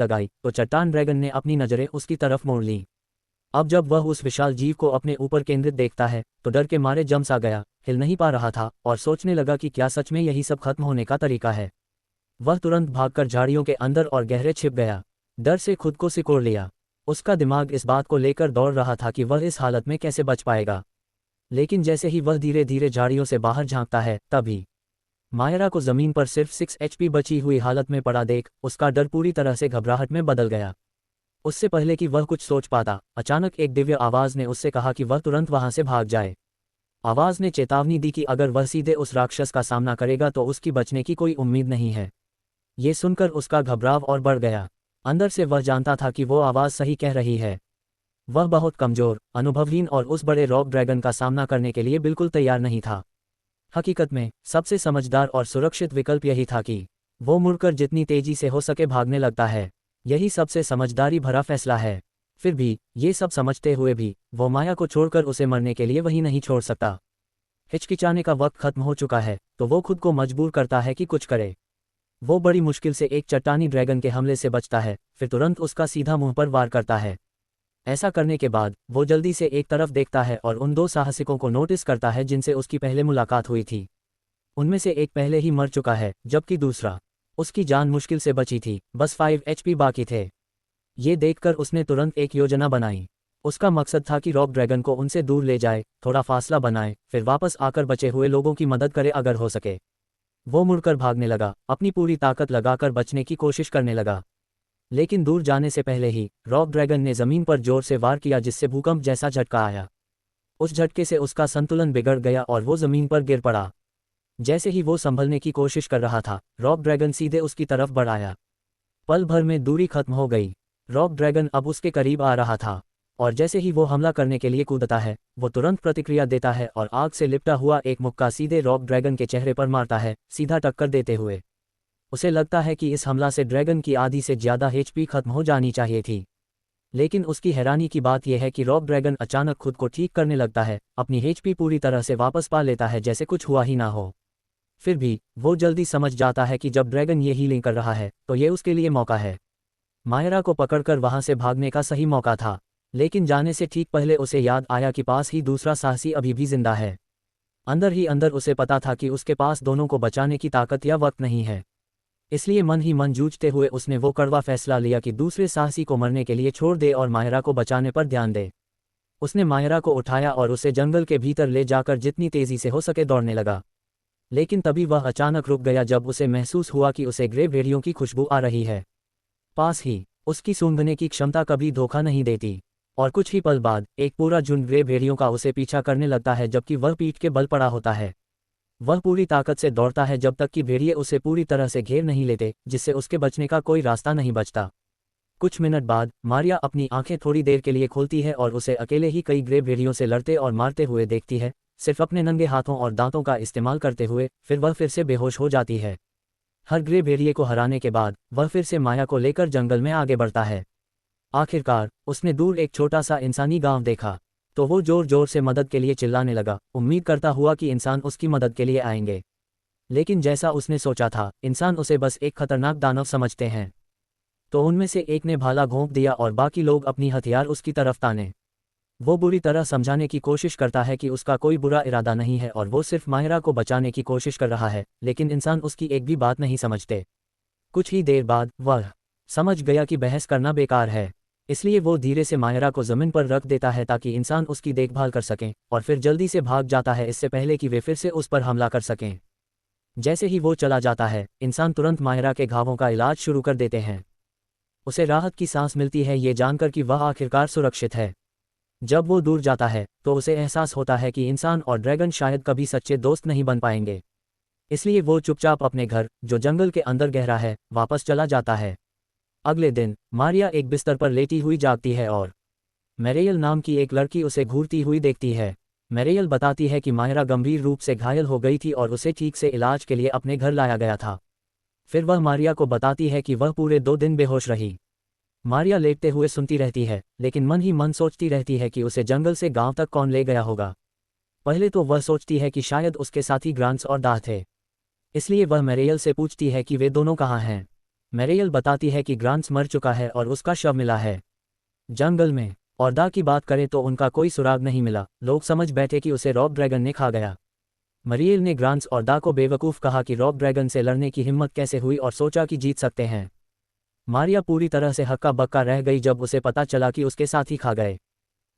लगाई तो चट्टान ड्रैगन ने अपनी नज़रें उसकी तरफ मोड़ लीं। अब जब वह उस विशाल जीव को अपने ऊपर केंद्रित देखता है तो डर के मारे जम सा गया, हिल नहीं पा रहा था और सोचने लगा कि क्या सच में यही सब खत्म होने का तरीका है। वह तुरंत भागकर झाड़ियों के अंदर और गहरे छिप गया, डर से खुद को सिकोड़ लिया। उसका दिमाग इस बात को लेकर दौड़ रहा था कि वह इस हालत में कैसे बच पाएगा। लेकिन जैसे ही वह धीरे धीरे झाड़ियों से बाहर झांकता है तभी मायरा को जमीन पर सिर्फ 6 HP बची हुई हालत में पड़ा देख उसका डर पूरी तरह से घबराहट में बदल गया। उससे पहले कि वह कुछ सोच पाता, अचानक एक दिव्य आवाज ने उससे कहा कि वह तुरंत वहां से भाग जाए। आवाज ने चेतावनी दी कि अगर वह सीधे उस राक्षस का सामना करेगा तो उसकी बचने की कोई उम्मीद नहीं है। ये सुनकर उसका घबराव और बढ़ गया। अंदर से वह जानता था कि वो आवाज सही कह रही है। वह बहुत कमजोर, अनुभवहीन और उस बड़े रॉक ड्रैगन का सामना करने के लिए बिल्कुल तैयार नहीं था। हकीकत में सबसे समझदार और सुरक्षित विकल्प यही था कि वो मुड़कर जितनी तेजी से हो सके भागने लगता है। यही सबसे समझदारी भरा फैसला है। फिर भी ये सब समझते हुए भी वो माया को छोड़कर उसे मरने के लिए वहीं नहीं छोड़ सकता। हिचकिचाने का वक्त खत्म हो चुका है तो वो खुद को मजबूर करता है कि कुछ करे। वो बड़ी मुश्किल से एक चट्टानी ड्रैगन के हमले से बचता है, फिर तुरंत उसका सीधा मुंह पर वार करता है। ऐसा करने के बाद वो जल्दी से एक तरफ देखता है और उन 2 साहसिकों को नोटिस करता है जिनसे उसकी पहले मुलाकात हुई थी। उनमें से एक पहले ही मर चुका है जबकि दूसरा, उसकी जान मुश्किल से बची थी, बस 5 HP बाकी थे। ये देखकर उसने तुरंत एक योजना बनाई। उसका मकसद था कि रॉक ड्रैगन को उनसे दूर ले जाए, थोड़ा फासला बनाए, फिर वापस आकर बचे हुए लोगों की मदद करे अगर हो सके। वो मुड़कर भागने लगा, अपनी पूरी ताकत लगाकर बचने की कोशिश करने लगा। लेकिन दूर जाने से पहले ही रॉक ड्रैगन ने जमीन पर जोर से वार किया जिससे भूकंप जैसा झटका आया। उस झटके से उसका संतुलन बिगड़ गया और वो जमीन पर गिर पड़ा। जैसे ही वो संभलने की कोशिश कर रहा था, रॉक ड्रैगन सीधे उसकी तरफ बढ़ आया। पल भर में दूरी खत्म हो गई। रॉक ड्रैगन अब उसके करीब आ रहा था और जैसे ही वो हमला करने के लिए कूदता है वो तुरंत प्रतिक्रिया देता है और आग से लिपटा हुआ एक मुक्का सीधे रॉक ड्रैगन के चेहरे पर मारता है, सीधा टक्कर देते हुए। उसे लगता है कि इस हमला से ड्रैगन की आधी से ज़्यादा HP खत्म हो जानी चाहिए थी। लेकिन उसकी हैरानी की बात यह है कि रॉक ड्रैगन अचानक खुद को ठीक करने लगता है, अपनी HP पूरी तरह से वापस पा लेता है जैसे कुछ हुआ ही ना हो। फिर भी वो जल्दी समझ जाता है कि जब ड्रैगन ये हीलिंग कर रहा है तो ये उसके लिए मौका है। मायरा को पकड़कर वहां से भागने का सही मौका था, लेकिन जाने से ठीक पहले उसे याद आया कि पास ही दूसरा साहसी अभी भी जिंदा है। अंदर ही अंदर उसे पता था कि उसके पास दोनों को बचाने की ताकत या वक्त नहीं है। इसलिए मन ही मन जूझते हुए उसने वो कड़वा फैसला लिया कि दूसरे साहसी को मरने के लिए छोड़ दे और मायरा को बचाने पर ध्यान दे। उसने मायरा को उठाया और उसे जंगल के भीतर ले जाकर जितनी तेजी से हो सके दौड़ने लगा। लेकिन तभी वह अचानक रुक गया जब उसे महसूस हुआ कि उसे ग्रे भेड़ियों की खुशबू आ रही है। पास ही उसकी सूंघने की क्षमता कभी धोखा नहीं देती और कुछ ही पल बाद एक पूरा झुंड ग्रे भेड़ियों का उसे पीछा करने लगता है जबकि वह पीठ के बल पड़ा होता है। वह पूरी ताकत से दौड़ता है जब तक कि भेड़िए उसे पूरी तरह से घेर नहीं लेते, जिससे उसके बचने का कोई रास्ता नहीं बचता। कुछ मिनट बाद मारिया अपनी आंखें थोड़ी देर के लिए खोलती है और उसे अकेले ही कई ग्रे भेड़ियों से लड़ते और मारते हुए देखती है, सिर्फ अपने नंगे हाथों और दांतों का इस्तेमाल करते हुए। फिर वह फिर से बेहोश हो जाती है। हर ग्रे भेड़िए को हराने के बाद वह फिर से माया को लेकर जंगल में आगे बढ़ता है। आखिरकार उसने दूर एक छोटा सा इंसानी गांव देखा तो वो जोर जोर से मदद के लिए चिल्लाने लगा, उम्मीद करता हुआ कि इंसान उसकी मदद के लिए आएंगे। लेकिन जैसा उसने सोचा था, इंसान उसे बस एक खतरनाक दानव समझते हैं। तो उनमें से एक ने भाला घोंप दिया और बाकी लोग अपनी हथियार उसकी तरफ ताने। वो बुरी तरह समझाने की कोशिश करता है कि उसका कोई बुरा इरादा नहीं है और वो सिर्फ माहिरा को बचाने की कोशिश कर रहा है, लेकिन इंसान उसकी एक भी बात नहीं समझते। कुछ ही देर बाद वह समझ गया कि बहस करना बेकार है, इसलिए वो धीरे से माहिरा को ज़मीन पर रख देता है ताकि इंसान उसकी देखभाल कर सकें, और फिर जल्दी से भाग जाता है इससे पहले कि वे फिर से उस पर हमला कर सकें। जैसे ही वो चला जाता है, इंसान तुरंत माहिरा के घावों का इलाज शुरू कर देते हैं। उसे राहत की सांस मिलती है ये जानकर कि वह आखिरकार सुरक्षित है। जब वो दूर जाता है तो उसे एहसास होता है कि इंसान और ड्रैगन शायद कभी सच्चे दोस्त नहीं बन पाएंगे। इसलिए वो चुपचाप अपने घर, जो जंगल के अंदर गहरा है, वापस चला जाता है। अगले दिन मारिया एक बिस्तर पर लेटी हुई जागती है और मैरियल नाम की एक लड़की उसे घूरती हुई देखती है। मैरियल बताती है कि माहिरा गंभीर रूप से घायल हो गई थी और उसे ठीक से इलाज के लिए अपने घर लाया गया था। फिर वह मारिया को बताती है कि वह पूरे 2 दिन बेहोश रही। मारिया लेटते हुए सुनती रहती है, लेकिन मन ही मन सोचती रहती है कि उसे जंगल से गांव तक कौन ले गया होगा। पहले तो वह सोचती है कि शायद उसके साथी ग्रांट्स और दाह थे, इसलिए वह मैरियल से पूछती है कि वे दोनों कहाँ हैं। मैरियल बताती है कि ग्रांट्स मर चुका है और उसका शव मिला है जंगल में। और दा की बात करें तो उनका कोई सुराग नहीं मिला। लोग समझ बैठे कि उसे रॉब ड्रैगन ने खा गया। मैरियल ने ग्रांट्स और दा को बेवकूफ़ कहा कि रॉब ड्रैगन से लड़ने की हिम्मत कैसे हुई और सोचा कि जीत सकते हैं। मारिया पूरी तरह से हक्का बक्का रह गई जब उसे पता चला कि उसके साथी खा गए।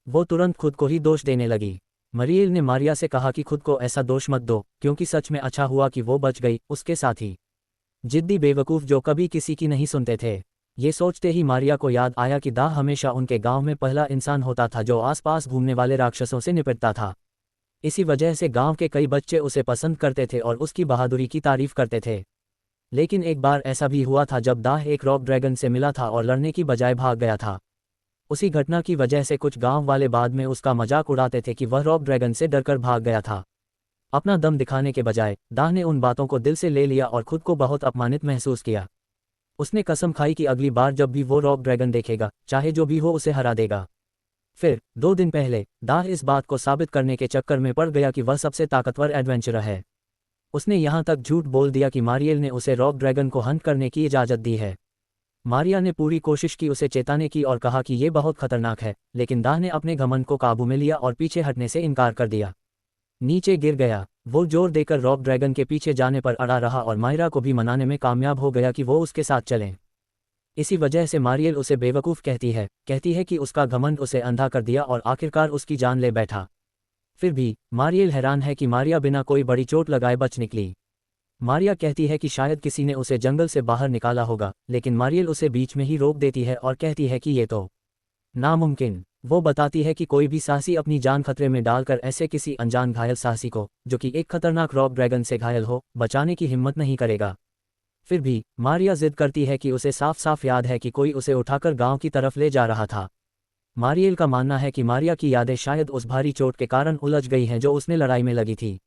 वो तुरंत खुद को ही दोष देने लगी। मैरियल ने मारिया से कहा कि खुद को ऐसा दोष मत दो, क्योंकि सच में अच्छा हुआ कि वो बच गई। उसके साथी जिद्दी बेवकूफ़ जो कभी किसी की नहीं सुनते थे। ये सोचते ही मारिया को याद आया कि दा हमेशा उनके गांव में पहला इंसान होता था जो आसपास घूमने वाले राक्षसों से निपटता था। इसी वजह से गांव के कई बच्चे उसे पसंद करते थे और उसकी बहादुरी की तारीफ करते थे। लेकिन एक बार ऐसा भी हुआ था जब दाह एक रॉब ड्रैगन से मिला था और लड़ने की बजाय भाग गया था। उसी घटना की वजह से कुछ गांव वाले बाद में उसका मजाक उड़ाते थे कि वह रॉब ड्रैगन से डरकर भाग गया था। अपना दम दिखाने के बजाय दाह ने उन बातों को दिल से ले लिया और खुद को बहुत अपमानित महसूस किया। उसने कसम खाई कि अगली बार जब भी वो रॉब ड्रैगन देखेगा, चाहे जो भी हो, उसे हरा देगा। फिर 2 दिन पहले दाह इस बात को साबित करने के चक्कर में पड़ गया कि वह सबसे ताकतवर एडवेंचरर है। उसने यहाँ तक झूठ बोल दिया कि मारियल ने उसे रॉब ड्रैगन को हंट करने की इजाज़त दी है। मारिया ने पूरी कोशिश की उसे चेताने की और कहा कि ये बहुत खतरनाक है, लेकिन दाह ने अपने घमंड को काबू में लिया और पीछे हटने से इनकार कर दिया। नीचे गिर गया। वो जोर देकर रॉब ड्रैगन के पीछे जाने पर अड़ा रहा और मायरा को भी मनाने में कामयाब हो गया कि वो उसके साथ चलें। इसी वजह से मारियल उसे बेवकूफ़ कहती है कि उसका घमंड उसे अंधा कर दिया और आखिरकार उसकी जान ले बैठा। फिर भी मारियल हैरान है कि मारिया बिना कोई बड़ी चोट लगाए बच निकली। मारिया कहती है कि शायद किसी ने उसे जंगल से बाहर निकाला होगा, लेकिन मारियल उसे बीच में ही रोक देती है और कहती है कि ये तो नामुमकिन। वो बताती है कि कोई भी साहसी अपनी जान खतरे में डालकर ऐसे किसी अनजान घायल साहसी को, जो कि एक खतरनाक रॉब ड्रैगन से घायल हो, बचाने की हिम्मत नहीं करेगा। फिर भी मारिया जिद करती है कि उसे साफ साफ याद है कि कोई उसे उठाकर गांव की तरफ ले जा रहा था। मारियल का मानना है कि मारिया की यादें शायद उस भारी चोट के कारण उलझ गई हैं जो उसने लड़ाई में लगी थी।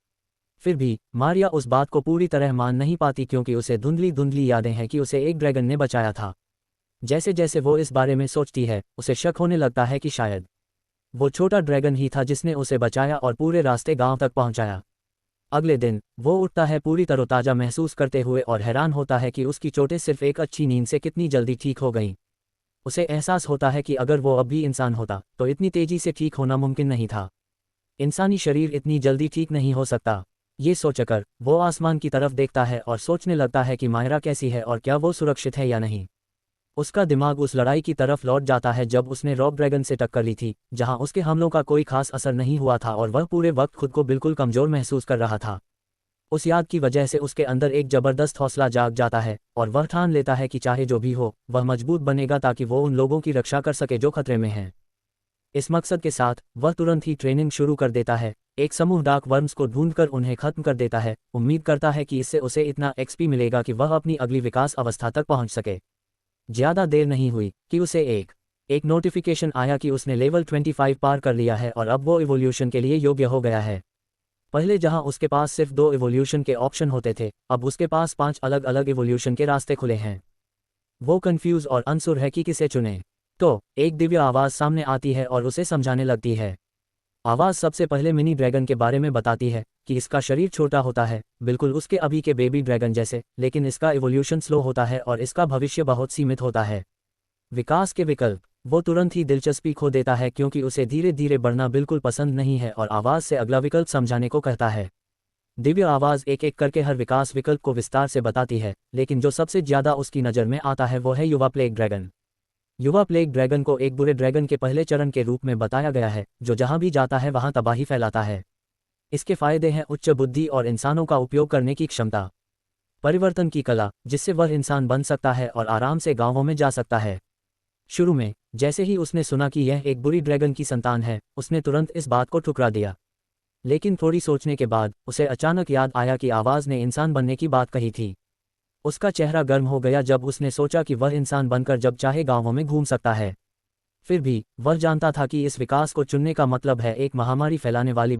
फिर भी मारिया उस बात को पूरी तरह मान नहीं पाती क्योंकि उसे धुंधली यादें हैं कि उसे एक ड्रैगन ने बचाया था। जैसे जैसे वो इस बारे में सोचती है, उसे शक होने लगता है कि शायद वो छोटा ड्रैगन ही था जिसने उसे बचाया और पूरे रास्ते गांव तक पहुंचाया। अगले दिन वो उठता है पूरी तरोताज़ा महसूस करते हुए और हैरान होता है कि उसकी चोटें सिर्फ एक अच्छी नींद से कितनी जल्दी ठीक हो गईं। उसे एहसास होता है कि अगर वो अब भी इंसान होता तो इतनी तेजी से ठीक होना मुमकिन नहीं था। इंसानी शरीर इतनी जल्दी ठीक नहीं हो सकता। ये सोचकर वो आसमान की तरफ देखता है और सोचने लगता है कि मायरा कैसी है और क्या वो सुरक्षित है या नहीं। उसका दिमाग उस लड़ाई की तरफ लौट जाता है जब उसने रॉब ड्रैगन से टक्कर ली थी, जहां उसके हमलों का कोई खास असर नहीं हुआ था और वह पूरे वक्त खुद को बिल्कुल कमज़ोर महसूस कर रहा था। उस याद की वजह से उसके अंदर एक ज़बरदस्त हौसला जाग जाता है और वह ठान लेता है कि चाहे जो भी हो, वह मजबूत बनेगा ताकि वो उन लोगों की रक्षा कर सके जो खतरे में हैं। इस मकसद के साथ वह तुरंत ही ट्रेनिंग शुरू कर देता है। एक समूह डार्क वर्म्स को ढूंढकर उन्हें खत्म कर देता है, उम्मीद करता है कि इससे उसे इतना एक्सपी मिलेगा कि वह अपनी अगली विकास अवस्था तक पहुंच सके। ज़्यादा देर नहीं हुई कि उसे एक नोटिफिकेशन आया कि उसने लेवल 25 पार कर लिया है और अब वो इवोल्यूशन के लिए योग्य हो गया है। पहले जहां उसके पास सिर्फ 2 इवोल्यूशन के ऑप्शन होते थे, अब उसके पास 5 अलग अलग इवोल्यूशन के रास्ते खुले हैं। वो कंफ्यूज और अनसुर है कि किसे चुने। तो एक दिव्य आवाज़ सामने आती है और उसे समझाने लगती है। आवाज़ सबसे पहले मिनी ड्रैगन के बारे में बताती है कि इसका शरीर छोटा होता है, बिल्कुल उसके अभी के बेबी ड्रैगन जैसे, लेकिन इसका इवोल्यूशन स्लो होता है और इसका भविष्य बहुत सीमित होता है। विकास के विकल्प। वो तुरंत ही दिलचस्पी खो देता है क्योंकि उसे धीरे धीरे बढ़ना बिल्कुल पसंद नहीं है और आवाज़ से अगला विकल्प समझाने को कहता है। दिव्य आवाज़ एक एक करके हर विकास विकल्प को विस्तार से बताती है, लेकिन जो सबसे ज़्यादा उसकी नज़र में आता है वो है युवा प्लेग ड्रैगन। युवा प्लेग ड्रैगन को एक बुरे ड्रैगन के पहले चरण के रूप में बताया गया है, जो जहां भी जाता है वहां तबाही फैलाता है। इसके फायदे हैं उच्च बुद्धि और इंसानों का उपयोग करने की क्षमता, परिवर्तन की कला जिससे वह इंसान बन सकता है और आराम से गांवों में जा सकता है। शुरू में जैसे ही उसने सुना कि यह एक बुरी ड्रैगन की संतान है, उसने तुरंत इस बात को ठुकरा दिया। लेकिन थोड़ी सोचने के बाद उसे अचानक याद आया कि आवाज़ ने इंसान बनने की बात कही थी। उसका चेहरा गर्म हो गया जब उसने सोचा कि वह इंसान बनकर जब चाहे गांवों में घूम सकता है। फिर भी वह जानता था कि इस विकास को चुनने का मतलब है एक महामारी फैलाने वाली